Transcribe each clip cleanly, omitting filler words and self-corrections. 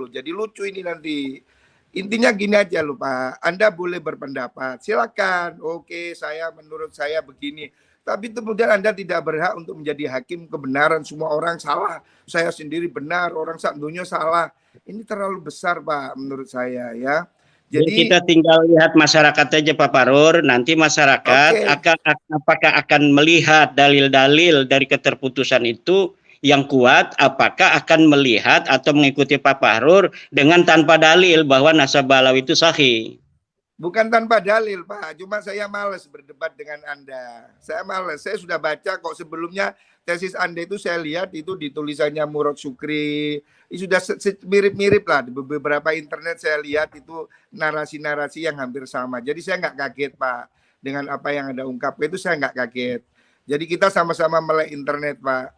Jadi lucu ini nanti. Intinya gini aja loh Pak, Anda boleh berpendapat, silakan. Oke, menurut saya begini. Tapi kemudian Anda tidak berhak untuk menjadi hakim kebenaran. Semua orang salah, saya sendiri benar, orang dunia salah. Ini terlalu besar Pak, menurut saya ya. Jadi kita tinggal lihat masyarakat aja Pak Fahrur. Nanti masyarakat apakah akan melihat dalil-dalil dari keterputusan itu yang kuat, apakah akan melihat atau mengikuti Pak Fahrur dengan tanpa dalil bahwa nasabah halau itu sahih. Bukan tanpa dalil Pak, cuma saya males berdebat dengan Anda. Saya males, saya sudah baca kok sebelumnya tesis Anda itu saya lihat itu di tulisannya Murad Syukri. Sudah mirip-mirip lah, di beberapa internet saya lihat itu narasi-narasi yang hampir sama. Jadi saya nggak kaget Pak, dengan apa yang Anda ungkapkan itu saya nggak kaget. Jadi kita sama-sama melek internet Pak.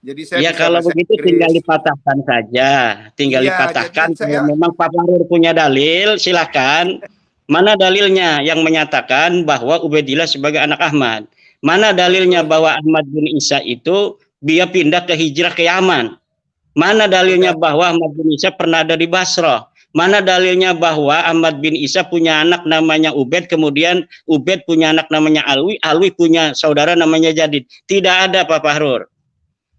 Jadi saya ya kalau begitu tinggal dipatahkan saja, tinggal dipatahkan. Kalau memang Pak Fahrur punya dalil, silakan. Mana dalilnya yang menyatakan bahwa Ubaidillah sebagai anak Ahmad? Mana dalilnya bahwa Ahmad bin Isa itu dia pindah ke hijrah ke Yaman? Mana dalilnya bahwa Ahmad bin Isa pernah ada di Basrah? Mana dalilnya bahwa Ahmad bin Isa punya anak namanya Ubaid, kemudian Ubaid punya anak namanya Alwi, Alwi punya saudara namanya Jadid? Tidak ada Pak Fahrur.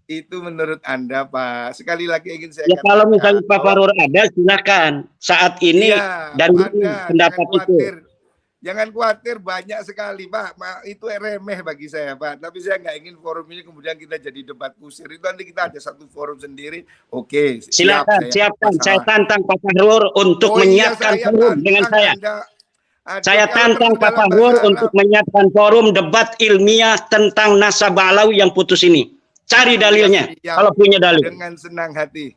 Itu menurut Anda Pak. Sekali lagi ingin saya katakan. Kalau misalnya Pak Fahrur ada, silakan. Saat ini dan pendapat itu. Jangan khawatir, banyak sekali Pak. Itu remeh bagi saya Pak. Tapi saya nggak ingin forum ini kemudian kita jadi debat kusir. Itu nanti kita ada satu forum sendiri. Oke. Silakan, siapkan. Saya tantang Pak Fahrur untuk menyiapkan forum dengan saya. Saya tantang Pak Fahrur untuk menyiapkan forum debat ilmiah tentang nasabah alawi yang putus ini. Cari dalilnya, kalau punya dalil. Dengan senang hati.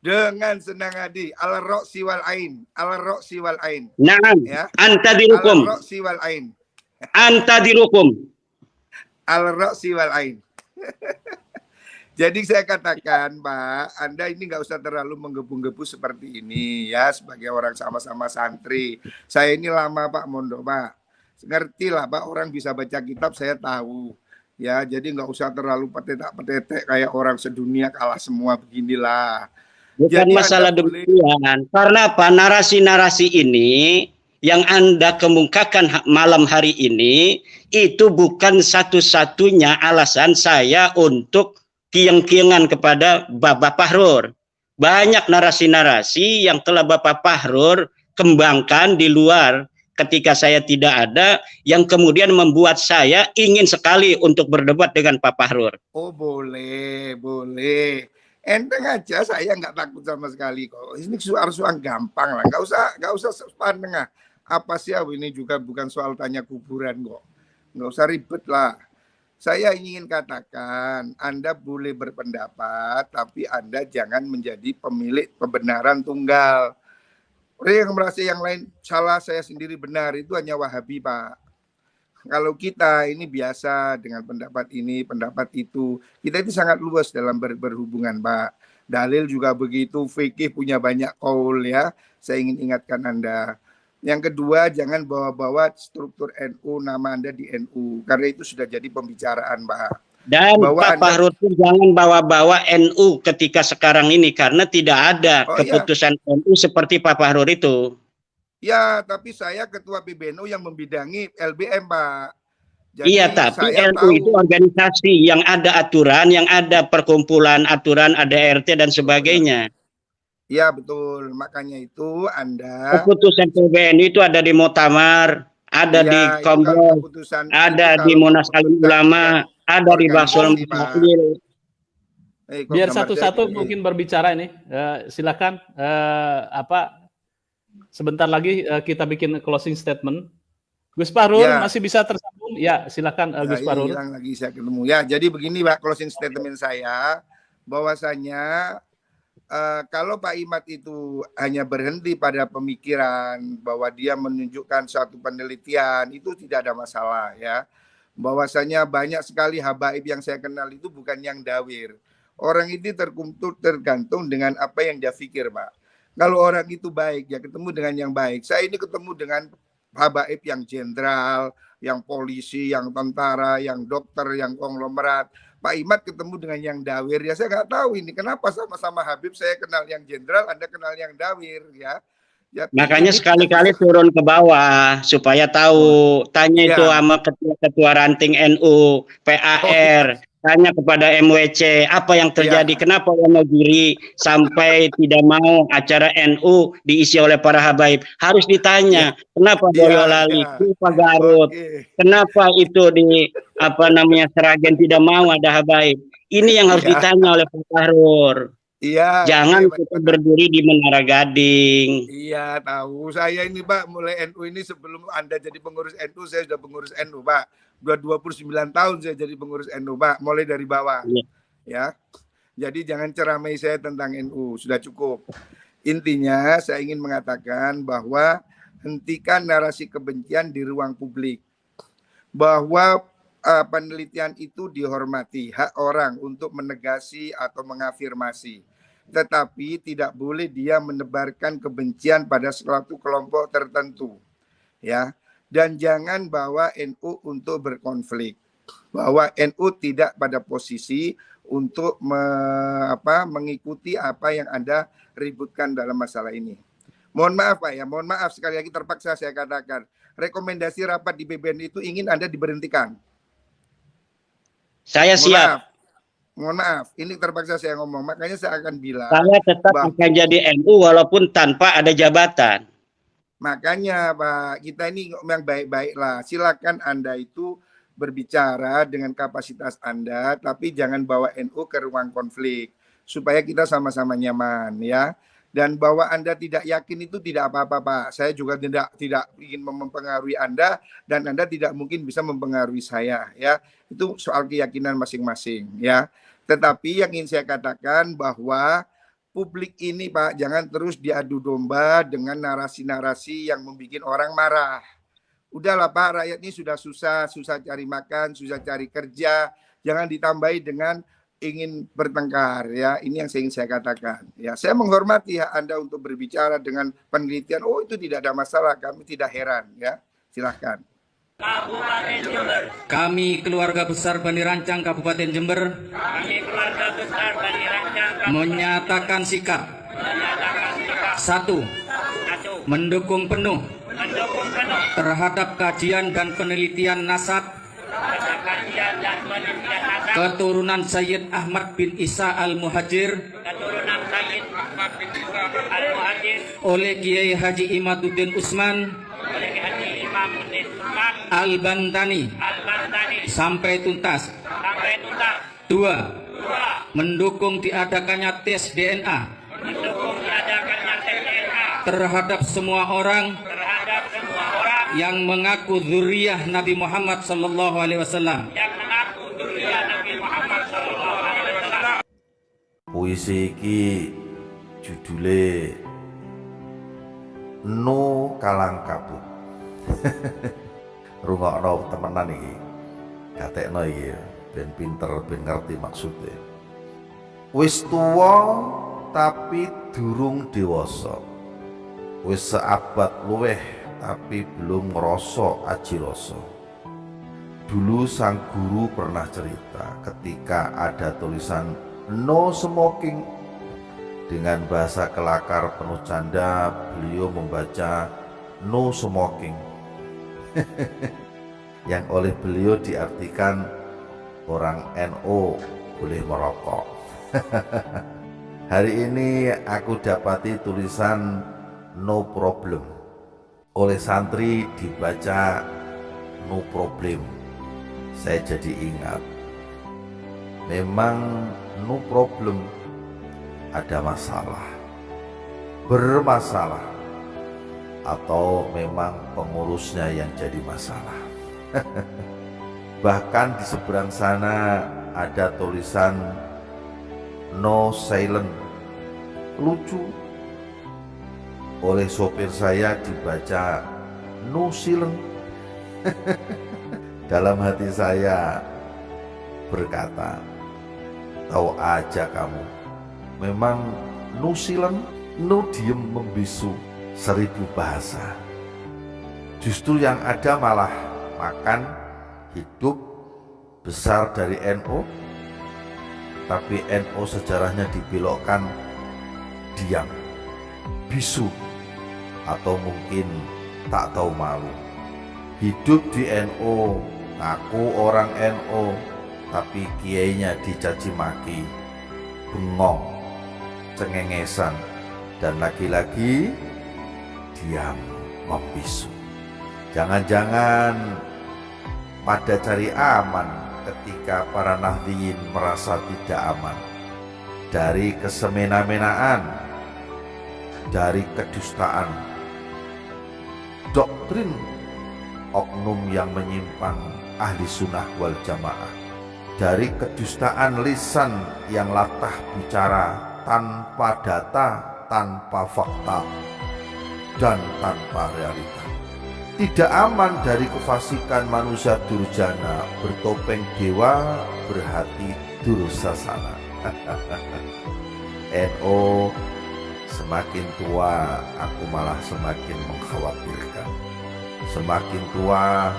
Dengan senang hati. Al-Ra'si wal Ain. Al-Ra'si wal Ain. Naam. Ya. Anta dirukum. Al-Ra'si wal Ain. Anta dirukum. Al-Ra'si wal Ain. Jadi saya katakan Pak, Anda ini nggak usah terlalu menggebu-gebu seperti ini ya, sebagai orang sama-sama santri. Saya ini lama Pak mondok Pak. Ngerti lah Pak, orang bisa baca kitab saya tahu. Ya, jadi nggak usah terlalu petetek kayak orang sedunia kalah semua beginilah. Bukan jadi masalah demikian. Karena apa? Narasi-narasi ini yang Anda kemukakan malam hari ini itu bukan satu-satunya alasan saya untuk kieng-kiengan kepada Bapak Fahrur. Banyak narasi-narasi yang telah Bapak Fahrur kembangkan di luar ketika saya tidak ada, yang kemudian membuat saya ingin sekali untuk berdebat dengan Pak Fahrur. Oh boleh, boleh. Enteng aja, saya nggak takut sama sekali kok. Ini soal gampang lah, nggak usah pandeng. Apa sih ini juga bukan soal tanya kuburan kok. Nggak usah ribet lah. Saya ingin katakan, Anda boleh berpendapat, tapi Anda jangan menjadi pemilik kebenaran tunggal. Orang yang merasa yang lain salah, saya sendiri benar, itu hanya Wahabi Pak. Kalau kita ini biasa dengan pendapat ini, pendapat itu, kita itu sangat luas dalam berhubungan Pak. Dalil juga begitu, fikih punya banyak kaul ya. Saya ingin ingatkan Anda. Yang kedua, jangan bawa-bawa struktur NU, nama Anda di NU, karena itu sudah jadi pembicaraan Pak. Dan Pak Fahrur pun jangan bawa-bawa NU ketika sekarang ini, karena tidak ada keputusan NU seperti Pak Fahrur itu. Ya, tapi saya ketua PBNU yang membidangi LBM, Pak. Jadi iya, tapi NU itu organisasi yang ada aturan, yang ada perkumpulan aturan, ada RT dan sebagainya. Iya, betul. Makanya itu Anda... Keputusan PBNU itu ada di Muktamar, ada di Kongres, ada di Munas Alim Ulama, ada di Basul. Biar satu-satu mungkin berbicara ini. Silakan. Sebentar lagi kita bikin closing statement. Gus Fahrur masih bisa tersambung? Ya, silakan Gus Fahrur. Hilang lagi saya ketemu. Ya, jadi begini Pak, closing statement saya bahwasanya kalau Pak Imad itu hanya berhenti pada pemikiran bahwa dia menunjukkan suatu penelitian, itu tidak ada masalah ya. Bahwasanya banyak sekali habaib yang saya kenal itu bukan yang dawir. Orang itu tergantung dengan apa yang dia pikir, Pak. Kalau orang itu baik, ya ketemu dengan yang baik. Saya ini ketemu dengan habaib yang jenderal, yang polisi, yang tentara, yang dokter, yang konglomerat. Pak Imad ketemu dengan yang Dawir, ya saya nggak tahu ini kenapa sama-sama Habib saya kenal yang jenderal, Anda kenal yang Dawir, ya. Ya, makanya sekali-kali turun ke bawah supaya tahu, tanya itu sama ketua ranting NU, PAR, tanya kepada MWC apa yang terjadi, kenapa Wonogiri sampai tidak mau acara NU diisi oleh para habaib, harus ditanya kenapa Boyolali, kenapa Garut, kenapa itu di Sragen tidak mau ada habaib. Ini yang harus ditanya oleh Pak Fahrur. Iya. Jangan kita berdiri di Menara Gading. Iya, tahu. Saya ini Pak, mulai NU ini sebelum Anda jadi pengurus NU, saya sudah pengurus NU Pak. Sudah 29 tahun saya jadi pengurus NU Pak, mulai dari bawah. Ya. Jadi jangan ceramai saya tentang NU, sudah cukup. Intinya saya ingin mengatakan bahwa hentikan narasi kebencian di ruang publik. Bahwa penelitian itu dihormati, hak orang untuk menegasi atau mengafirmasi. Tetapi tidak boleh dia menebarkan kebencian pada suatu kelompok tertentu, ya. Dan jangan bawa NU untuk berkonflik, bahwa NU tidak pada posisi untuk mengikuti apa yang Anda ributkan dalam masalah ini. Mohon maaf Pak ya, mohon maaf sekali lagi terpaksa saya katakan, rekomendasi rapat di BBN itu ingin Anda diberhentikan. Saya siap. Mohon maaf, ini terpaksa saya ngomong, makanya saya akan bilang. Saya tetap akan jadi NU walaupun tanpa ada jabatan. Makanya Pak, kita ini yang baik-baik lah. Silakan Anda itu berbicara dengan kapasitas Anda, tapi jangan bawa NU ke ruang konflik supaya kita sama-sama nyaman, ya. Dan bahwa Anda tidak yakin itu tidak apa-apa Pak. Saya juga tidak ingin mempengaruhi Anda dan Anda tidak mungkin bisa mempengaruhi saya, ya. Itu soal keyakinan masing-masing, ya. Tetapi yang ingin saya katakan bahwa publik ini Pak, jangan terus diadu domba dengan narasi-narasi yang membuat orang marah. Udahlah Pak, rakyat ini sudah susah cari makan, susah cari kerja. Jangan ditambahi dengan ingin bertengkar, ya. Ini yang ingin saya katakan. Ya, saya menghormati hak Anda untuk berbicara dengan penelitian. Oh, itu tidak ada masalah, kami tidak heran, ya. Silahkan. Kami keluarga besar Bani Rancang Kabupaten Jember menyatakan sikap 1. Mendukung penuh terhadap kajian dan penelitian nasab keturunan Sayyid Ahmad bin Isa Al-Muhajir oleh Kiai Haji Imaduddin Usman Al-Bantani sampai tuntas. 2. Mendukung diadakannya tes DNA terhadap semua orang yang mengaku dzurriyyah Nabi Muhammad sallallahu alaihi wasallam. Puisi iki judule No Kalang Kabut. Rungokno temenan iki. Gatekno iki ben pinter, ben ngerti maksudnya. Wis tuwa tapi durung dewasa. Wis seabad luweh tapi belum ngerasa aji rasa. Dulu sang guru pernah cerita ketika ada tulisan no smoking. Dengan bahasa kelakar penuh canda, beliau membaca no smoking. Yang oleh beliau diartikan orang NU boleh merokok. Hari ini aku dapati tulisan no problem. Oleh santri dibaca no problem. Saya jadi ingat, memang no problem, ada masalah, bermasalah, atau memang pengurusnya yang jadi masalah. Bahkan di seberang sana ada tulisan no silent. Lucu. Oleh sopir saya dibaca no silent. Dalam hati saya berkata, tahu aja kamu, memang no silent, no diem membisu, 1000 bahasa. Justru yang ada malah makan, hidup, besar dari NU, tapi NO sejarahnya dibelokkan diam, bisu, atau mungkin tak tahu malu. Hidup di NO, ngaku orang NO, tapi kiainya dicaci maki, bengong, cengengesan, dan lagi-lagi diam, membisu. Jangan-jangan pada cari aman ketika para Nahdliyin merasa tidak aman dari kesemena-menaan, dari kedustaan, doktrin oknum yang menyimpang ahli sunnah wal jamaah, dari kedustaan lisan yang latah bicara tanpa data, tanpa fakta, dan tanpa realita. Tidak aman dari kefasikan manusia durjana, bertopeng dewa, berhati dursasana. NO, semakin tua aku malah semakin mengkhawatirkan. Semakin tua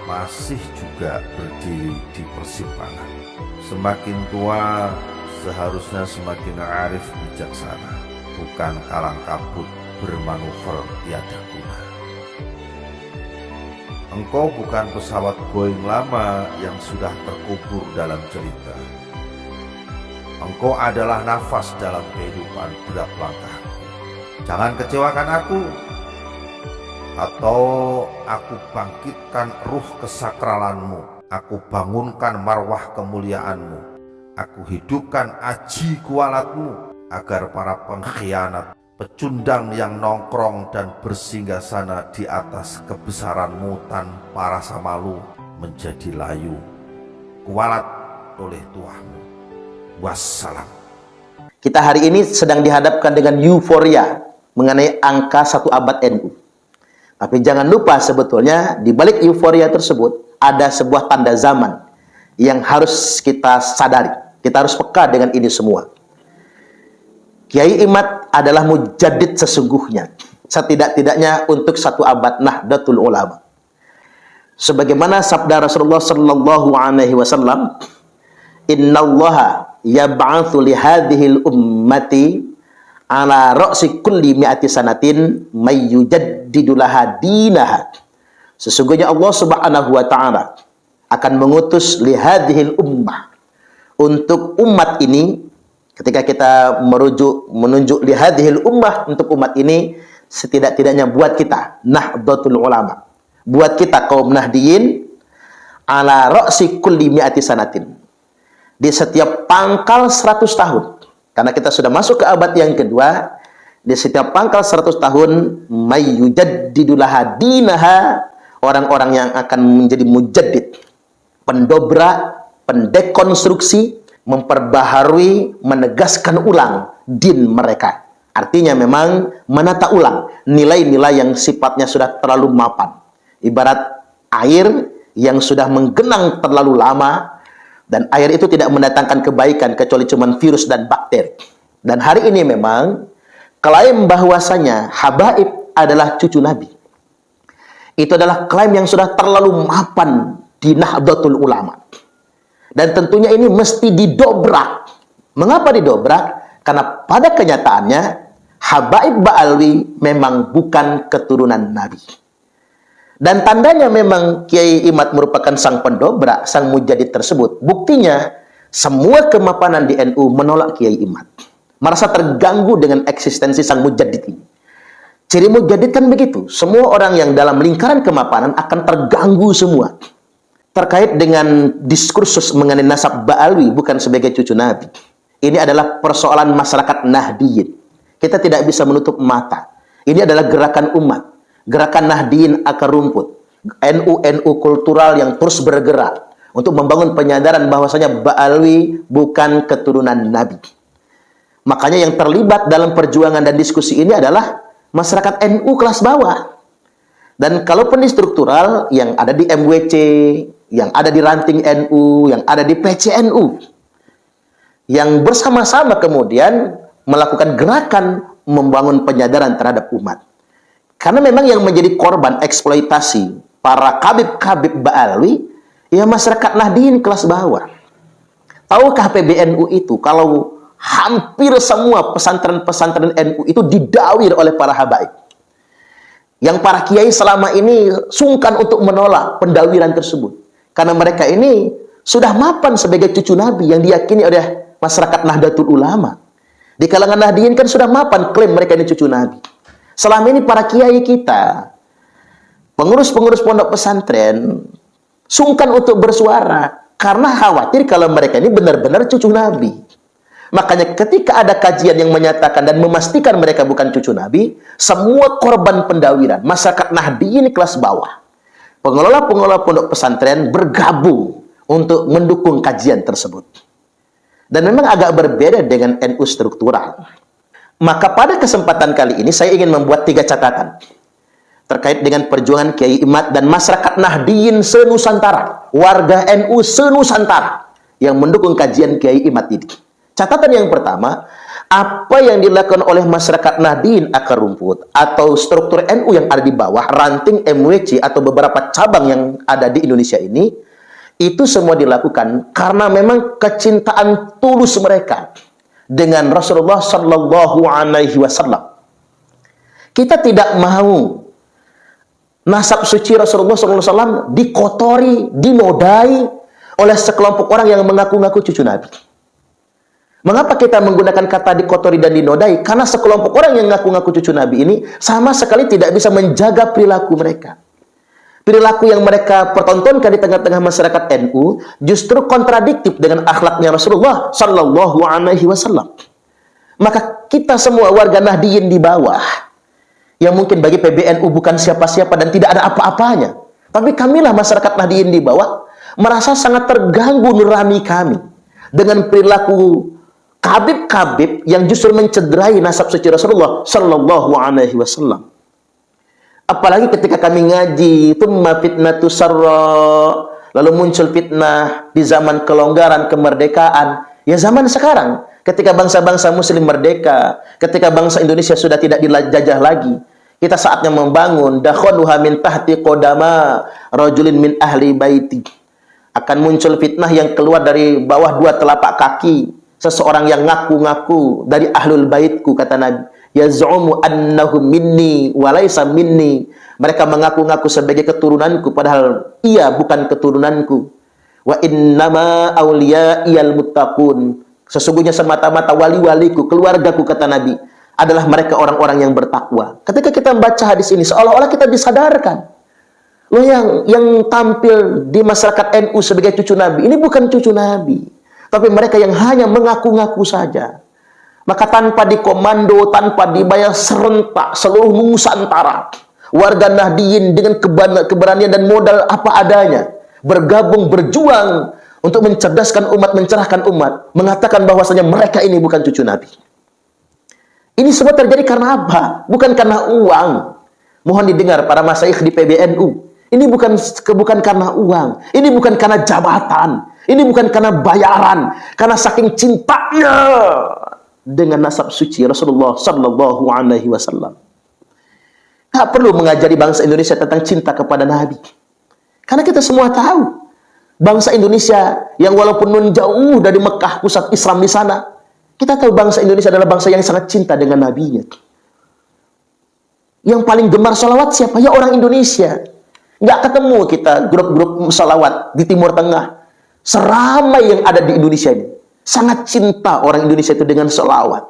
masih juga berdiri di persimpangan. Semakin tua seharusnya semakin arif bijaksana, bukan kalang kabut bermanuver tiada guna. Engkau bukan pesawat Boeing lama yang sudah terkubur dalam cerita. Engkau adalah nafas dalam kehidupan berat langkahku. Jangan kecewakan aku, atau aku bangkitkan ruh kesakralanmu. Aku bangunkan marwah kemuliaanmu. Aku hidupkan aji kualatmu, agar para pengkhianat, pecundang yang nongkrong dan bersinggahsana di atas kebesaranmu tanpa rasa malu menjadi layu, kualat oleh tuahmu. Wassalam. Kita hari ini sedang dihadapkan dengan euforia mengenai angka 1 abad NU. Tapi jangan lupa sebetulnya di balik euforia tersebut ada sebuah tanda zaman yang harus kita sadari. Kita harus peka dengan ini semua. Kiai Imad adalah mujaddid sesungguhnya, setidak-tidaknya untuk 1 abad Nahdlatul Ulama. Sebagaimana sabda Rasulullah sallallahu alaihi wasallam, "Innallaha yab'atsu li hadhil ummati ala ra'si kulli mi'ati sanatin may yujaddidu laha dinaha." Sesungguhnya Allah Subhanahu wa taala akan mengutus li hadhil ummah, untuk umat ini. Ketika kita menunjuk li hadhil ummah, untuk umat ini, setidak-tidaknya buat kita Nahdlatul Ulama, buat kita kaum Nahdiyin, ala ra'si kulli mi'ati sanatin, di setiap pangkal 100 tahun. Karena kita sudah masuk ke abad yang kedua, di setiap pangkal 100 tahun, may yujaddidu laha dinaha, orang-orang yang akan menjadi mujaddid, pendobrak, pendekonstruksi, memperbaharui, menegaskan ulang din mereka. Artinya memang menata ulang nilai-nilai yang sifatnya sudah terlalu mapan. Ibarat air yang sudah menggenang terlalu lama, dan air itu tidak mendatangkan kebaikan kecuali cuma virus dan bakteri. Dan hari ini memang klaim bahwasanya habaib adalah cucu Nabi, itu adalah klaim yang sudah terlalu mapan di Nahdlatul Ulama. Dan tentunya ini mesti didobrak. Mengapa didobrak? Karena pada kenyataannya habaib Ba'alwi memang bukan keturunan Nabi. Dan tandanya memang Kiai Imad merupakan sang pendobrak, sang mujaddid tersebut. Buktinya semua kemapanan di NU menolak Kiai Imad, merasa terganggu dengan eksistensi sang mujaddid ini. Ciri mujaddid kan begitu. Semua orang yang dalam lingkaran kemapanan akan terganggu semua terkait dengan diskursus mengenai nasab Ba'alwi bukan sebagai cucu Nabi. Ini adalah persoalan masyarakat Nahdiyin. Kita tidak bisa menutup mata. Ini adalah gerakan umat, gerakan Nahdiyin akar rumput, NU kultural yang terus bergerak untuk membangun penyadaran bahwasanya Ba'alwi bukan keturunan Nabi. Makanya yang terlibat dalam perjuangan dan diskusi ini adalah masyarakat NU kelas bawah. Dan kalaupun di struktural, yang ada di MWC, yang ada di ranting NU, yang ada di PCNU, yang bersama-sama kemudian melakukan gerakan membangun penyadaran terhadap umat. Karena memang yang menjadi korban eksploitasi para kabib-kabib Ba'alwi, ya masyarakat Nahdiyin kelas bawah. Tahukah PBNU itu kalau hampir semua pesantren-pesantren NU itu didawir oleh para habaib, yang para kiai selama ini sungkan untuk menolak pendawiran tersebut, karena mereka ini sudah mapan sebagai cucu Nabi yang diyakini oleh masyarakat Nahdlatul Ulama. Di kalangan Nahdiyin kan sudah mapan klaim mereka ini cucu Nabi. Selama ini para kiai kita, pengurus-pengurus pondok pesantren, sungkan untuk bersuara karena khawatir kalau mereka ini benar-benar cucu Nabi. Makanya ketika ada kajian yang menyatakan dan memastikan mereka bukan cucu Nabi, semua korban pendawiran, masyarakat Nahdiyin kelas bawah, pengelola-pengelola pondok pesantren bergabung untuk mendukung kajian tersebut. Dan memang agak berbeda dengan NU struktural. Maka pada kesempatan kali ini saya ingin membuat 3 catatan terkait dengan perjuangan Kiai Imad dan masyarakat Nahdiyin se-Nusantara, warga NU se-Nusantara yang mendukung kajian Kiai Imad ini. Catatan yang pertama, apa yang dilakukan oleh masyarakat Nahdiyin akar rumput atau struktur NU yang ada di bawah, ranting MWC atau beberapa cabang yang ada di Indonesia ini, itu semua dilakukan karena memang kecintaan tulus mereka dengan Rasulullah Sallallahu Alaihi Wasallam. Kita tidak mau nasab suci Rasulullah Sallallahu Alaihi Wasallam dikotori, dinodai oleh sekelompok orang yang mengaku-ngaku cucu Nabi. Mengapa kita menggunakan kata dikotori dan dinodai? Karena sekelompok orang yang ngaku-ngaku cucu Nabi ini sama sekali tidak bisa menjaga perilaku mereka. Perilaku yang mereka pertontonkan di tengah-tengah masyarakat NU justru kontradiktif dengan akhlaknya Rasulullah Sallallahu Alaihi Wasallam. Maka kita semua warga Nahdiyin di bawah, yang mungkin bagi PBNU bukan siapa-siapa dan tidak ada apa-apanya, tapi kamilah masyarakat Nahdiyin di bawah merasa sangat terganggu nurani kami dengan perilaku kabib-kabib yang justru mencederai nasab suci Rasulullah Sallallahu Alaihi Wasallam. Apalagi ketika kami ngaji, tumma fitnatu sarra, lalu muncul fitnah di zaman kelonggaran, kemerdekaan. Ya zaman sekarang, ketika bangsa-bangsa muslim merdeka, ketika bangsa Indonesia sudah tidak dijajah lagi, kita saatnya membangun dakhaluha min tahti qodama rajulin min ahli baiti. Akan muncul fitnah yang keluar dari bawah 2 telapak kaki seseorang yang ngaku-ngaku dari ahlul baitku, kata Nabi. Yaz'umu annahu minni wa laysa minni. Mereka mengaku-ngaku sebagai keturunanku padahal ia bukan keturunanku. Wa innama awliya'iyal muttaqun. Sesungguhnya semata-mata wali-waliku, keluargaku, kata Nabi, adalah mereka orang-orang yang bertakwa. Ketika kita membaca hadis ini, seolah-olah kita disadarkan, loh yang tampil di masyarakat NU sebagai cucu Nabi ini bukan cucu Nabi, tapi mereka yang hanya mengaku-ngaku saja. Maka tanpa dikomando, tanpa dibayar serentak seluruh Nusantara, warga Nahdiyin dengan keberanian dan modal apa adanya bergabung, berjuang untuk mencerdaskan umat, mencerahkan umat, mengatakan bahwasanya mereka ini bukan cucu Nabi. Ini semua terjadi karena apa? Bukan karena uang. Mohon didengar para masyayikh di PBNU. Ini bukan karena uang. Ini bukan karena jabatan. Ini bukan karena bayaran. Karena saking cintanya dengan nasab suci Rasulullah Sallallahu Alaihi Wasallam. Tak perlu mengajari bangsa Indonesia tentang cinta kepada Nabi. Karena kita semua tahu bangsa Indonesia yang walaupun nun jauh dari Mekah pusat Islam di sana, kita tahu bangsa Indonesia adalah bangsa yang sangat cinta dengan Nabi-Nya. Yang paling gemar salawat siapa? Ya orang Indonesia. Nggak ketemu kita grup-grup salawat di Timur Tengah seramai yang ada di Indonesia ini. Sangat cinta orang Indonesia itu dengan salawat.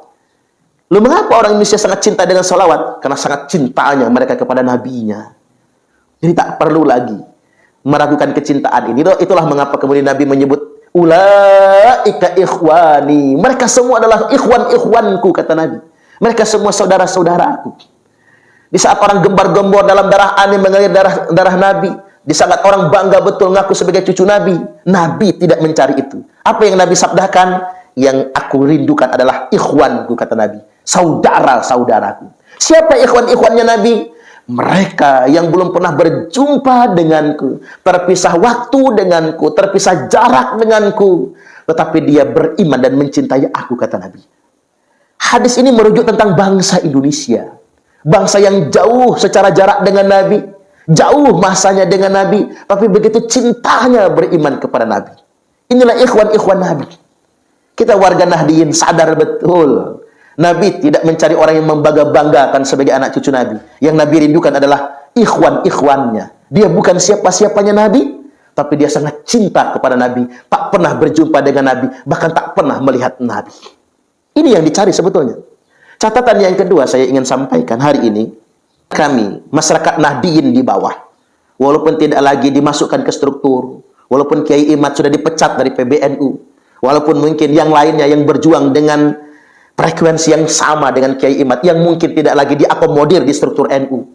Lalu mengapa orang Indonesia sangat cinta dengan salawat? Karena sangat cintanya mereka kepada Nabi-Nya. Jadi tak perlu lagi meragukan kecintaan ini. Itulah mengapa kemudian Nabi menyebut ulaika ikhwani. Mereka semua adalah ikhwan-ikhwanku, kata Nabi. Mereka semua saudara-saudaraku. Di saat orang gembar-gembor dalam darah aneh mengalir darah Nabi, di saat orang bangga betul ngaku sebagai cucu Nabi, Nabi tidak mencari itu. Apa yang Nabi sabdakan? Yang aku rindukan adalah ikhwanku, kata Nabi. Saudara-saudaraku. Siapa ikhwan-ikhwannya Nabi? Mereka yang belum pernah berjumpa denganku, terpisah waktu denganku, terpisah jarak denganku, tetapi dia beriman dan mencintai aku, kata Nabi. Hadis ini merujuk tentang bangsa Indonesia. Bangsa yang jauh secara jarak dengan Nabi, jauh masanya dengan Nabi, tapi begitu cintanya beriman kepada Nabi. Inilah ikhwan-ikhwan Nabi. Kita warga Nahdiyin sadar betul. Nabi tidak mencari orang yang membangga-banggakan sebagai anak cucu Nabi. Yang Nabi rindukan adalah ikhwan-ikhwannya. Dia bukan siapa-siapanya Nabi, tapi dia sangat cinta kepada Nabi. Tak pernah berjumpa dengan Nabi, bahkan tak pernah melihat Nabi. Ini yang dicari sebetulnya. Catatan yang kedua saya ingin sampaikan hari ini. Kami, masyarakat Nahdiyin di bawah, walaupun tidak lagi dimasukkan ke struktur, walaupun Kiai Imad sudah dipecat dari PBNU, walaupun mungkin yang lainnya yang berjuang dengan frekuensi yang sama dengan Kiai Imad, yang mungkin tidak lagi diakomodir di struktur NU,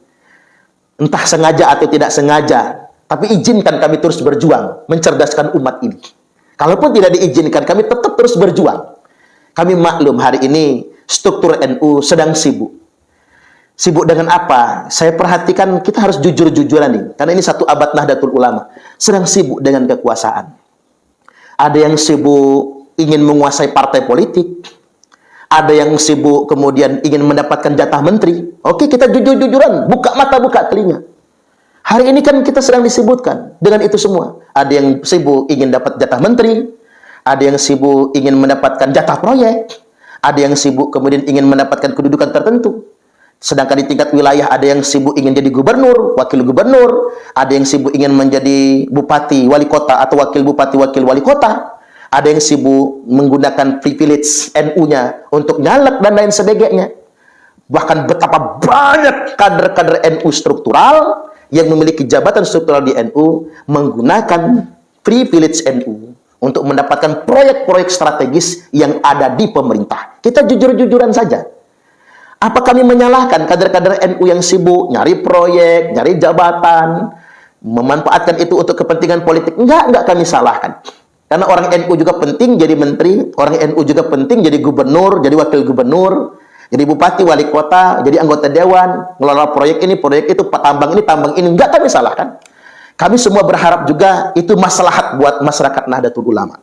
entah sengaja atau tidak sengaja, tapi izinkan kami terus berjuang, mencerdaskan umat ini. Kalaupun tidak diizinkan, kami tetap terus berjuang. Kami maklum hari ini struktur NU sedang sibuk. Sibuk dengan apa? Saya perhatikan kita harus jujur-jujuran nih, karena ini satu abad Nahdlatul Ulama. Sedang sibuk dengan kekuasaan. Ada yang sibuk ingin menguasai partai politik. Ada yang sibuk kemudian ingin mendapatkan jatah menteri. Oke, kita jujur-jujuran, buka mata, buka telinga. Hari ini kan kita sedang disebutkan dengan itu semua. Ada yang sibuk ingin dapat jatah menteri, ada yang sibuk ingin mendapatkan jatah proyek, ada yang sibuk kemudian ingin mendapatkan kedudukan tertentu. Sedangkan di tingkat wilayah ada yang sibuk ingin jadi gubernur, wakil gubernur, ada yang sibuk ingin menjadi bupati, wali kota, atau wakil bupati, wakil wali kota. Ada yang sibuk menggunakan privilege NU-nya untuk nyalek dan lain sebagainya. Bahkan betapa banyak kader-kader NU struktural yang memiliki jabatan struktural di NU menggunakan privilege NU untuk mendapatkan proyek-proyek strategis yang ada di pemerintah. Kita jujur-jujuran saja. Apa kami menyalahkan kader-kader NU yang sibuk nyari proyek, nyari jabatan, memanfaatkan itu untuk kepentingan politik? Enggak kami salahkan. Karena orang NU juga penting jadi menteri, orang NU juga penting jadi gubernur, jadi wakil gubernur, jadi bupati, wali kota, jadi anggota dewan, ngelola proyek ini, proyek itu, tambang ini, enggak kami salahkan. Kami semua berharap juga itu maslahat buat masyarakat Nahdlatul Ulama.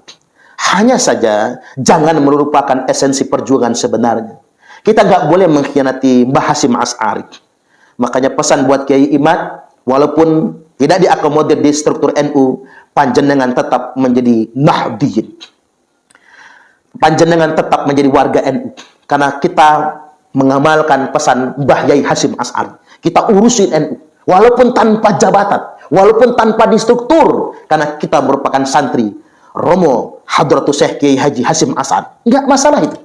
Hanya saja, jangan melupakan esensi perjuangan sebenarnya. Kita nggak boleh mengkhianati Mbah Hasyim Asy'ari. Makanya pesan buat Kiai Imad, walaupun tidak diakomodir di struktur NU, panjenengan tetap menjadi Nahdiyin. Panjenengan tetap menjadi warga NU. Karena kita mengamalkan pesan Mbah Yai Hasyim Asy'ari. Kita urusin NU. Walaupun tanpa jabatan. Walaupun tanpa di struktur. Karena kita merupakan santri Romo Hadratus Syekh Kiai Haji Hasyim Asy'ari. Enggak masalah itu.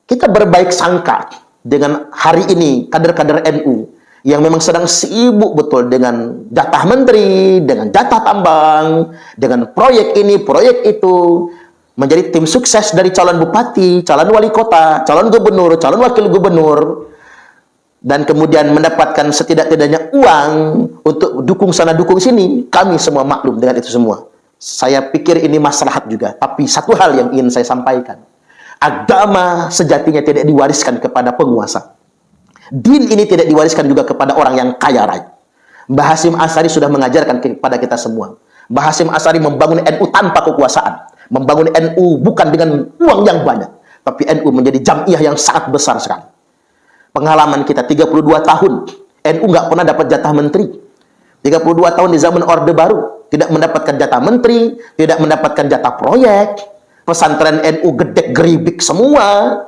Kita berbaik sangka dengan hari ini kader-kader NU yang memang sedang sibuk betul dengan jatah menteri, dengan jatah tambang, dengan proyek ini, proyek itu, menjadi tim sukses dari calon bupati, calon wali kota, calon gubernur, calon wakil gubernur, dan kemudian mendapatkan setidak-tidaknya uang untuk dukung sana, dukung sini. Kami semua maklum dengan itu semua. Saya pikir ini maslahat juga. Tapi satu hal yang ingin saya sampaikan. Agama sejatinya tidak diwariskan kepada penguasa. Din ini tidak diwariskan juga kepada orang yang kaya raya. Mbah Hasyim Asy'ari sudah mengajarkan kepada kita semua. Mbah Hasyim Asy'ari membangun NU tanpa kekuasaan. Membangun NU bukan dengan uang yang banyak. Tapi NU menjadi jamiah yang sangat besar sekali. Pengalaman kita 32 tahun. NU nggak pernah dapat jatah menteri. 32 tahun di zaman Orde Baru. Tidak mendapatkan jatah menteri. Tidak mendapatkan jatah proyek. Pesantren NU gedek geribik semua.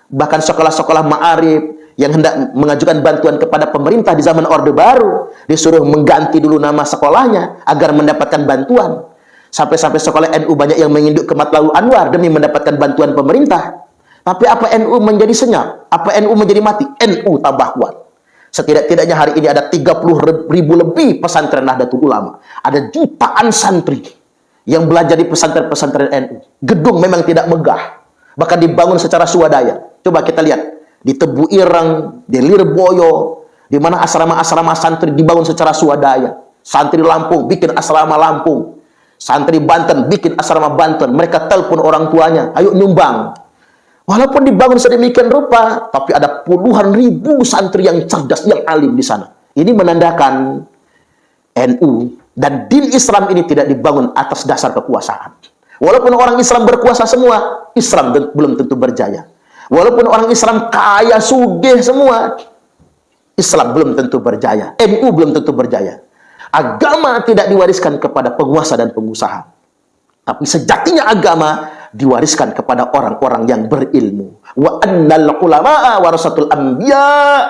Bahkan sekolah-sekolah ma'arif yang hendak mengajukan bantuan kepada pemerintah di zaman Orde Baru disuruh mengganti dulu nama sekolahnya agar mendapatkan bantuan. Sampai-sampai sekolah NU banyak yang menginduk ke Matlaul Anwar demi mendapatkan bantuan pemerintah. Tapi apa NU menjadi senyap? Apa NU menjadi mati? NU tambah kuat. Setidak-tidaknya hari ini ada 30.000 lebih pesantren Nahdlatul Ulama. Ada jutaan santri yang belajar di pesantren-pesantren NU. Gedung memang tidak megah. Bahkan dibangun secara swadaya. Coba kita lihat. Di Tebu Ireng, di Lirboyo, di mana asrama-asrama santri dibangun secara swadaya. Santri Lampung bikin asrama Lampung. Santri Banten bikin asrama Banten. Mereka telepon orang tuanya, ayo nyumbang. Walaupun dibangun sedemikian rupa, tapi ada puluhan ribu santri yang cerdas, yang alim di sana. Ini menandakan NU dan din Islam ini tidak dibangun atas dasar kekuasaan. Walaupun orang Islam berkuasa semua, Islam belum tentu berjaya. Walaupun orang Islam kaya, sugih semua, Islam belum tentu berjaya. NU belum tentu berjaya. Agama tidak diwariskan kepada penguasa dan pengusaha. Tapi sejatinya agama diwariskan kepada orang-orang yang berilmu. Wa annal ulama'a warasatul anbiya,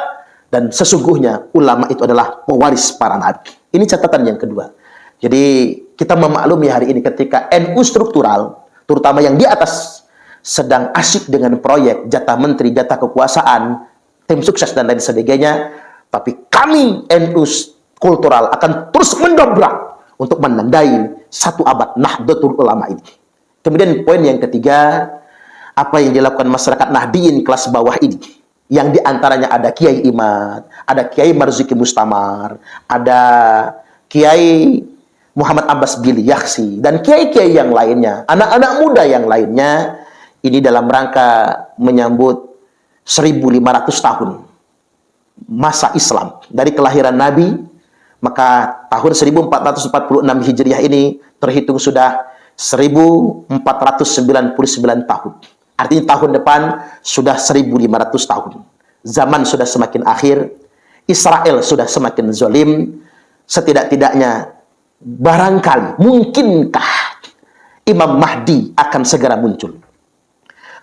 dan sesungguhnya ulama itu adalah pewaris para nabi. Ini catatan yang kedua. Jadi kita memaklumi hari ini ketika NU struktural, terutama yang di atas, sedang asyik dengan proyek jatah menteri, jatah kekuasaan, tim sukses dan lain sebagainya. Tapi kami NU kultural akan terus mendobrak untuk menandai satu abad Nahdlatul Ulama ini. Kemudian poin yang ketiga, apa yang dilakukan masyarakat Nahdiyin kelas bawah ini, yang diantaranya ada Kiai Imad, ada Kiai Marzuki Mustamar, ada Kiai Muhammad Abbas Biliyaksi, dan kiai-kiai yang lainnya, anak-anak muda yang lainnya, ini dalam rangka menyambut 1500 tahun masa Islam dari kelahiran Nabi. Maka tahun 1446 Hijriah ini terhitung sudah 1499 tahun. Artinya tahun depan sudah 1500 tahun. Zaman sudah semakin akhir, Israel sudah semakin zalim. Setidak-tidaknya barangkali, mungkinkah Imam Mahdi akan segera muncul?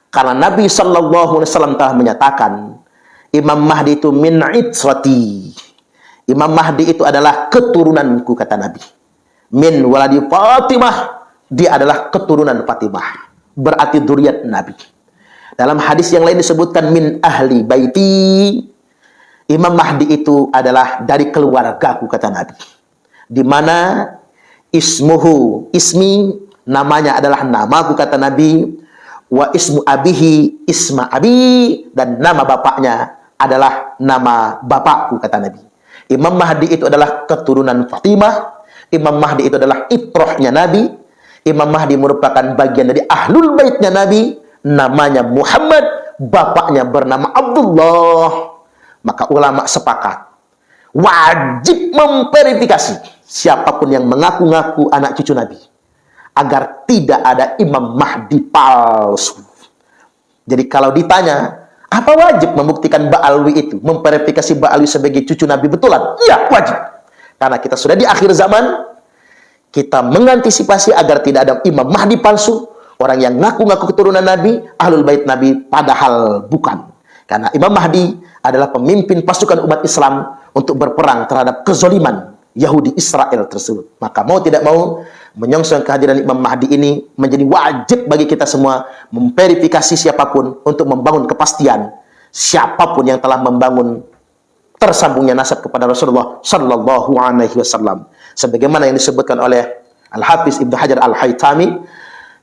Karena Nabi SAW telah menyatakan, Imam Mahdi itu min itrati. Imam Mahdi itu adalah keturunanku, kata Nabi. Min waladi Fatimah, dia adalah keturunan Fatimah. Berarti dzurriyyat Nabi. Dalam hadis yang lain disebutkan min ahli baiti. Imam Mahdi itu adalah dari keluargaku, kata Nabi. Di mana ismi namanya adalah namaku, kata Nabi. Wa ismu abihi isma abi, dan nama bapaknya adalah nama bapakku, kata Nabi. Imam Mahdi itu adalah keturunan Fatimah. Imam Mahdi itu adalah itrohnya Nabi. Imam Mahdi merupakan bagian dari ahlul baitnya Nabi. Namanya Muhammad, bapaknya bernama Abdullah. Maka ulama sepakat, wajib memverifikasi siapapun yang mengaku-ngaku anak cucu Nabi, agar tidak ada Imam Mahdi palsu. Jadi kalau ditanya, apa wajib membuktikan Ba'alwi itu, memverifikasi Ba'alwi sebagai cucu Nabi betulan? Iya, wajib. Karena kita sudah di akhir zaman, kita mengantisipasi agar tidak ada Imam Mahdi palsu, orang yang ngaku-ngaku keturunan Nabi, ahlul bait Nabi, padahal bukan. Karena Imam Mahdi adalah pemimpin pasukan umat Islam untuk berperang terhadap kezaliman Yahudi Israel tersebut. Maka mau tidak mau, menyongsong kehadiran Imam Mahdi ini menjadi wajib bagi kita semua memverifikasi siapapun untuk membangun kepastian siapapun yang telah membangun tersambungnya nasab kepada Rasulullah Sallallahu Alaihi Wasallam. Sebagaimana yang disebutkan oleh Al-Hafiz Ibnu Hajar Al-Haytami,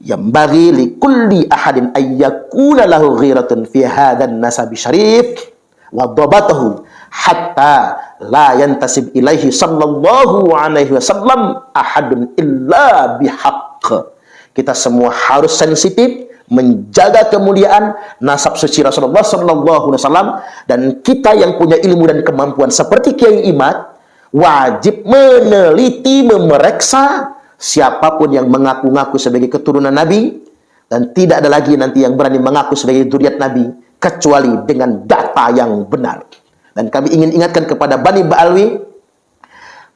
yang bagi li kulli ahadin ayyakuna lahu ghiratun fi hadzal nasabi syarif wa dhabatahu hatta la yantasib ilaihi sallallahu alaihi wasallam ahadun illa bihaqq. Kita semua harus sensitif menjaga kemuliaan nasab suci Rasulullah sallallahu alaihi wasallam, dan kita yang punya ilmu dan kemampuan seperti Kiai Imad wajib meneliti, memeriksa siapapun yang mengaku-ngaku sebagai keturunan Nabi, dan tidak ada lagi nanti yang berani mengaku sebagai dzurriyyat Nabi kecuali dengan data yang benar. Dan kami ingin ingatkan kepada Bani Ba'alwi,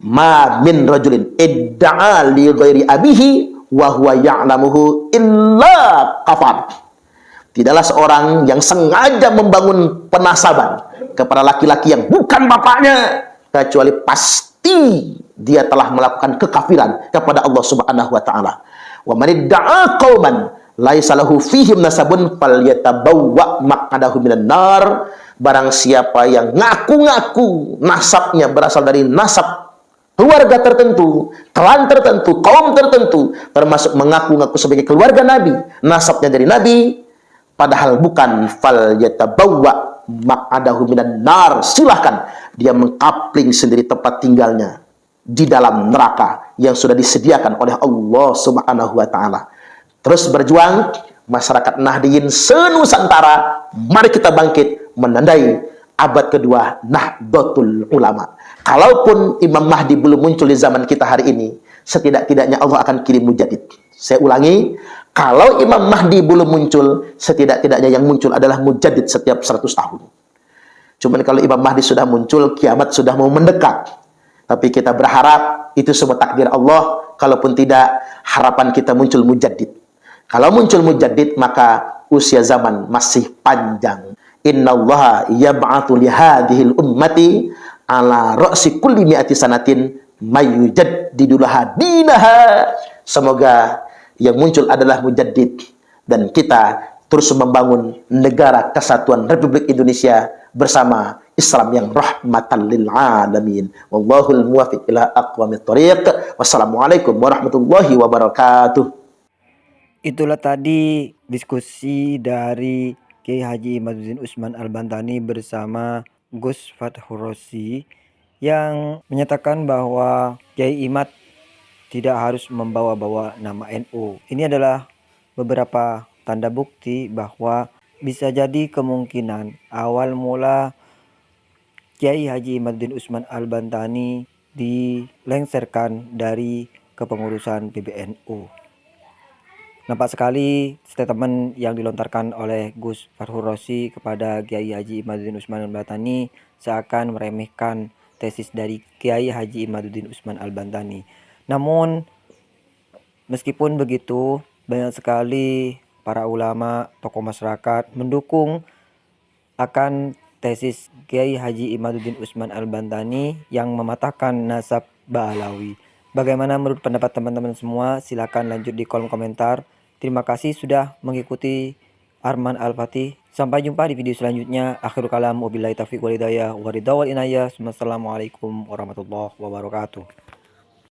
ma min rajulin idda'a li ghairi abihi wa huwa ya'lamuhu illa kafar. Tidaklah seorang yang sengaja membangun penasaban kepada laki-laki yang bukan bapaknya, kecuali pasti dia telah melakukan kekafiran kepada Allah Subhanahu wa taala. Wa man idda'a qauman laisa lahu fihim nasabun falyatabawwa maq'adahu minan nar. Barang siapa yang ngaku-ngaku nasabnya berasal dari nasab keluarga tertentu, klan tertentu, kaum tertentu, termasuk mengaku-ngaku sebagai keluarga Nabi, nasabnya dari Nabi, padahal bukan, falyatabawwa maq'adahu minan nar. Silahkan dia mengkapling sendiri tempat tinggalnya di dalam neraka yang sudah disediakan oleh Allah Subhanahu wa taala. Terus berjuang masyarakat Nahdiyin senusantara, mari kita bangkit menandai abad kedua Nahdlatul Ulama. Kalaupun Imam Mahdi belum muncul di zaman kita hari ini, setidak-tidaknya Allah akan kirim mujaddid. Saya ulangi, kalau Imam Mahdi belum muncul, setidak-tidaknya yang muncul adalah mujaddid setiap 100 tahun. Cuman kalau Imam Mahdi sudah muncul, kiamat sudah mau mendekat. Tapi kita berharap itu semua takdir Allah. Kalaupun tidak, harapan kita muncul mujaddid. Kalau muncul mujaddid, maka usia zaman masih panjang. Innallaha yab'atsu li hadhil ummati ala ra'si kulli mi'ati sanatin mayyujaddidulaha dinaha. Semoga yang muncul adalah mujaddid dan kita terus membangun negara kesatuan Republik Indonesia bersama Islam yang rahmatan lil alamin. Wallahul muwaffiq ila aqwamit thoriq. Wassalamualaikum warahmatullahi wabarakatuh. Itulah tadi diskusi dari Kiai Haji Imaduddin Usman Al-Bantani bersama Gus Fathur Razi yang menyatakan bahwa Kiai Imad tidak harus membawa-bawa nama NU. Ini adalah beberapa tanda bukti bahwa bisa jadi kemungkinan awal mula Kiai Haji Imaduddin Usman Al-Bantani dilengsarkan dari kepengurusan PBNU. Nampak sekali statement yang dilontarkan oleh Gus Fathur Razi kepada Kiai Haji Imaduddin Usman Al-Bantani seakan meremehkan tesis dari Kiai Haji Imaduddin Usman Al-Bantani. Namun meskipun begitu, banyak sekali para ulama, tokoh masyarakat mendukung akan tesis Kiai Haji Imaduddin Usman Al-Bantani yang mematahkan nasab Ba'alawi. Bagaimana menurut pendapat teman-teman semua? Silakan lanjut di kolom komentar. Terima kasih sudah mengikuti Arman Al-Fatih. Sampai jumpa di video selanjutnya. Akhirul kalam, wabillahi taufiq wal hidayah, waridha wal inayah. Wassalamualaikum warahmatullahi wabarakatuh.